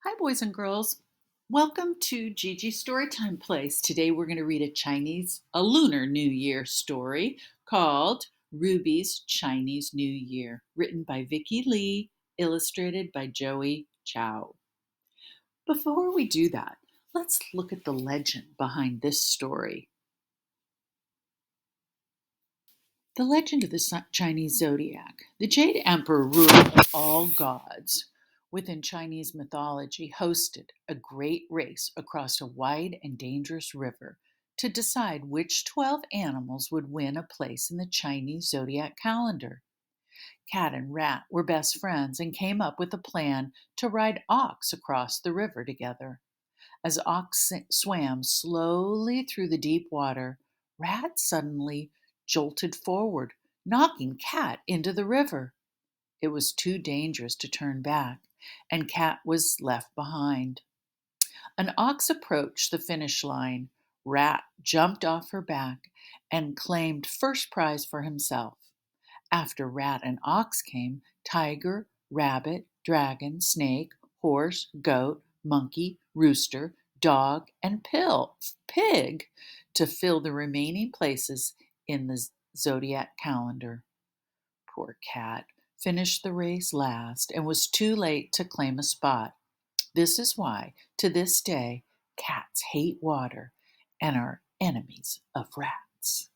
Hi, boys and girls. Welcome to Gigi Storytime Place. Today we're going to read a Lunar New Year story called Ruby's Chinese New Year, written by Vickie Lee, illustrated by Joey Chow. Before we do that, let's look at the legend behind this story. The legend of the Chinese zodiac. The Jade Emperor, ruler of all gods within Chinese mythology, hosted a great race across a wide and dangerous river to decide which 12 animals would win a place in the Chinese zodiac calendar. Cat and Rat were best friends and came up with a plan to ride Ox across the river together. As Ox swam slowly through the deep water, Rat suddenly jolted forward, knocking Cat into the river. It was too dangerous to turn back, and Cat was left behind. An ox approached the finish line. Rat jumped off her back and claimed first prize for himself. After Rat and Ox came Tiger, Rabbit, Dragon, Snake, Horse, Goat, Monkey, Rooster, Dog, and Pig to fill the remaining places in the zodiac calendar. Poor Cat finished the race last and was too late to claim a spot. This is why, to this day, cats hate water and are enemies of rats.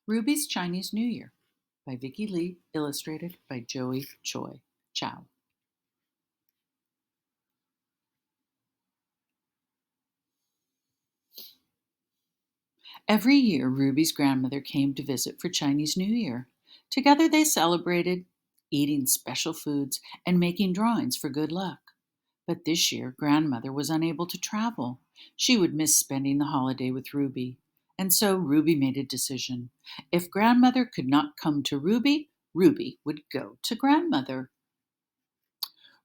Ruby's Chinese New Year by Vickie Lee, illustrated by Joey Chow. Every year, Ruby's grandmother came to visit for Chinese New Year. Together they celebrated, eating special foods and making drawings for good luck. But this year, grandmother was unable to travel. She would miss spending the holiday with Ruby. And so Ruby made a decision. If grandmother could not come to Ruby, Ruby would go to grandmother.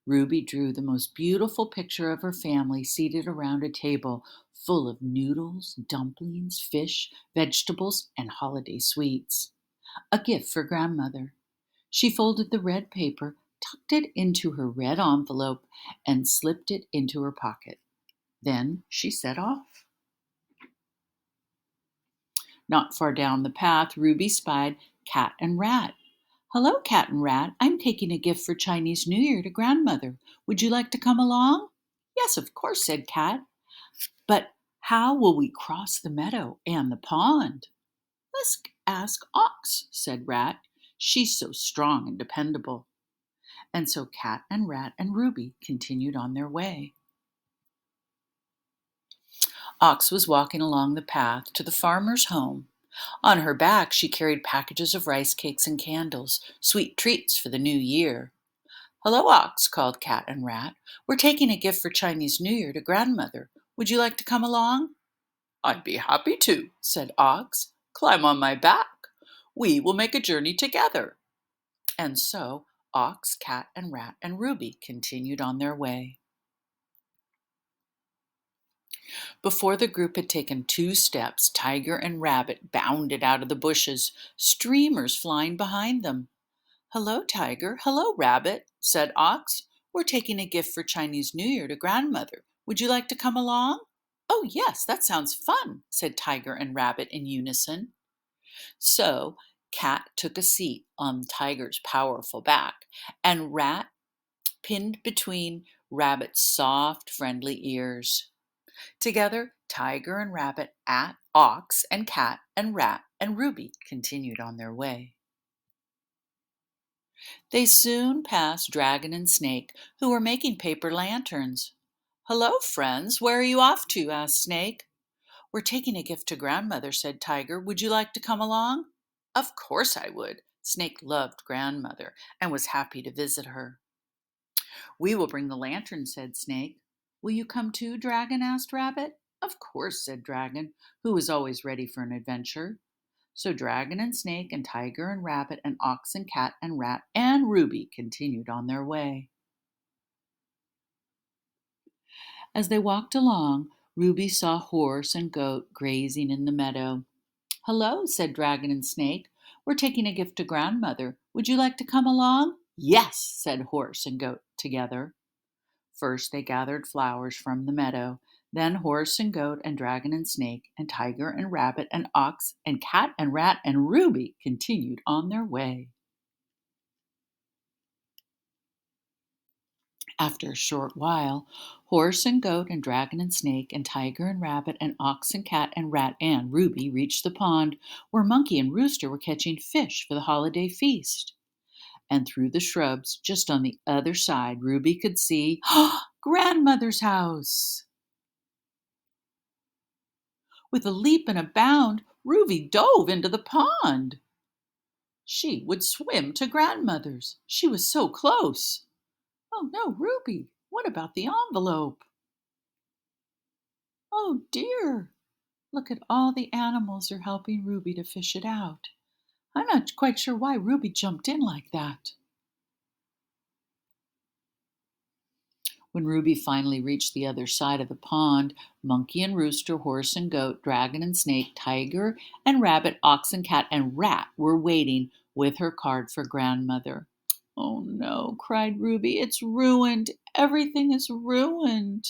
Ruby drew the most beautiful picture of her family seated around a table full of noodles, dumplings, fish, vegetables, and holiday sweets. A gift for grandmother. She folded the red paper, tucked it into her red envelope, and slipped it into her pocket. Then she set off. Not far down the path, Ruby spied Cat and Rat. "Hello, Cat and Rat. I'm taking a gift for Chinese New Year to grandmother. Would you like to come along?" "Yes, of course," said Cat. "But how will we cross the meadow and the pond?" "Let's ask Ox," said Rat. "She's so strong and dependable." And so Cat and Rat and Ruby continued on their way. Ox was walking along the path to the farmer's home. On her back, she carried packages of rice cakes and candles, sweet treats for the new year. "Hello, Ox," called Cat and Rat. "We're taking a gift for Chinese New Year to grandmother. Would you like to come along?" "I'd be happy to," said Ox. "Climb on my back. We will make a journey together." And so Ox, Cat, and Rat and Ruby continued on their way. Before the group had taken 2 steps, Tiger and Rabbit bounded out of the bushes, streamers flying behind them. "Hello, Tiger. Hello, Rabbit," said Ox. "We're taking a gift for Chinese New Year to grandmother. Would you like to come along?" "Oh, yes, that sounds fun," said Tiger and Rabbit in unison. So Cat took a seat on Tiger's powerful back, and Rat pinned between Rabbit's soft, friendly ears. Together, Tiger and Rabbit, Ox and Cat and Rat and Ruby continued on their way. They soon passed Dragon and Snake, who were making paper lanterns. "Hello, friends. Where are you off to?" asked Snake. "We're taking a gift to grandmother," said Tiger. "Would you like to come along?" "Of course I would." Snake loved grandmother and was happy to visit her. "We will bring the lantern," said Snake. "Will you come too, Dragon?" asked Rabbit. "Of course," said Dragon, who was always ready for an adventure. So Dragon and Snake and Tiger and Rabbit and Ox and Cat and Rat and Ruby continued on their way. As they walked along, Ruby saw Horse and Goat grazing in the meadow. "Hello," said Dragon and Snake. "We're taking a gift to grandmother. Would you like to come along?" "Yes," said Horse and Goat together. First they gathered flowers from the meadow, then horse and goat and dragon and snake and tiger and rabbit and ox and cat and rat and Ruby continued on their way. After a short while, horse and goat and dragon and snake and tiger and rabbit and ox and cat and rat and Ruby reached the pond where monkey and rooster were catching fish for the holiday feast. And through the shrubs, just on the other side, Ruby could see grandmother's house. With a leap and a bound, Ruby dove into the pond. She would swim to grandmother's. She was so close. Oh no, Ruby, what about the envelope? Oh dear, look at all the animals are helping Ruby to fish it out. I'm not quite sure why Ruby jumped in like that. When Ruby finally reached the other side of the pond, monkey and rooster, horse and goat, dragon and snake, tiger and rabbit, ox and cat and rat were waiting with her card for grandmother. Oh no, cried Ruby, it's ruined. Everything is ruined.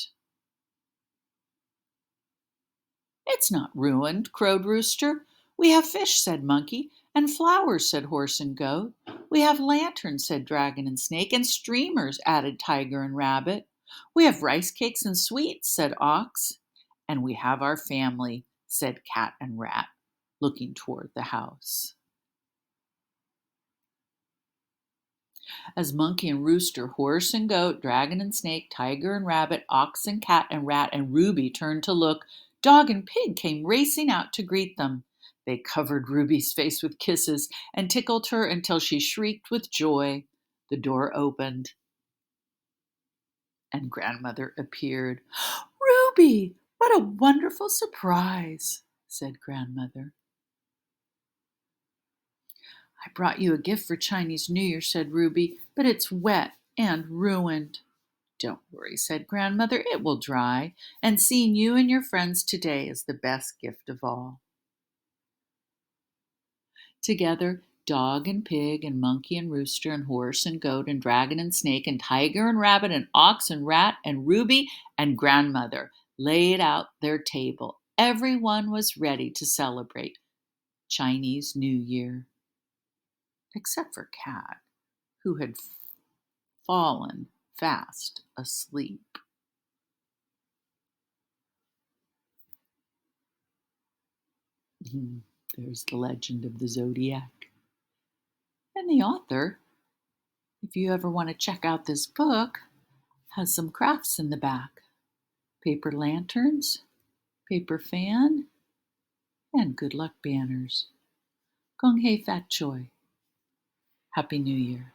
It's not ruined, crowed Rooster. We have fish, said Monkey, and flowers, said Horse and Goat. We have lanterns, said Dragon and Snake, and streamers, added Tiger and Rabbit. We have rice cakes and sweets, said Ox. And we have our family, said Cat and Rat, looking toward the house. As monkey and rooster, horse and goat, dragon and snake, tiger and rabbit, ox and cat and rat and Ruby turned to look, dog and pig came racing out to greet them. They covered Ruby's face with kisses and tickled her until she shrieked with joy. The door opened and grandmother appeared. Ruby, what a wonderful surprise, said grandmother. I brought you a gift for Chinese New Year, said Ruby, but it's wet and ruined. Don't worry, said grandmother, it will dry, and seeing you and your friends today is the best gift of all. Together, dog and pig and monkey and rooster and horse and goat and dragon and snake and tiger and rabbit and ox and rat and Ruby and grandmother laid out their table. Everyone was ready to celebrate Chinese New Year, except for Cat, who had fallen fast asleep. There's the legend of the Zodiac. And the author, if you ever want to check out this book, has some crafts in the back. Paper lanterns, paper fan, and good luck banners. Gong hei fat choi. Happy New Year.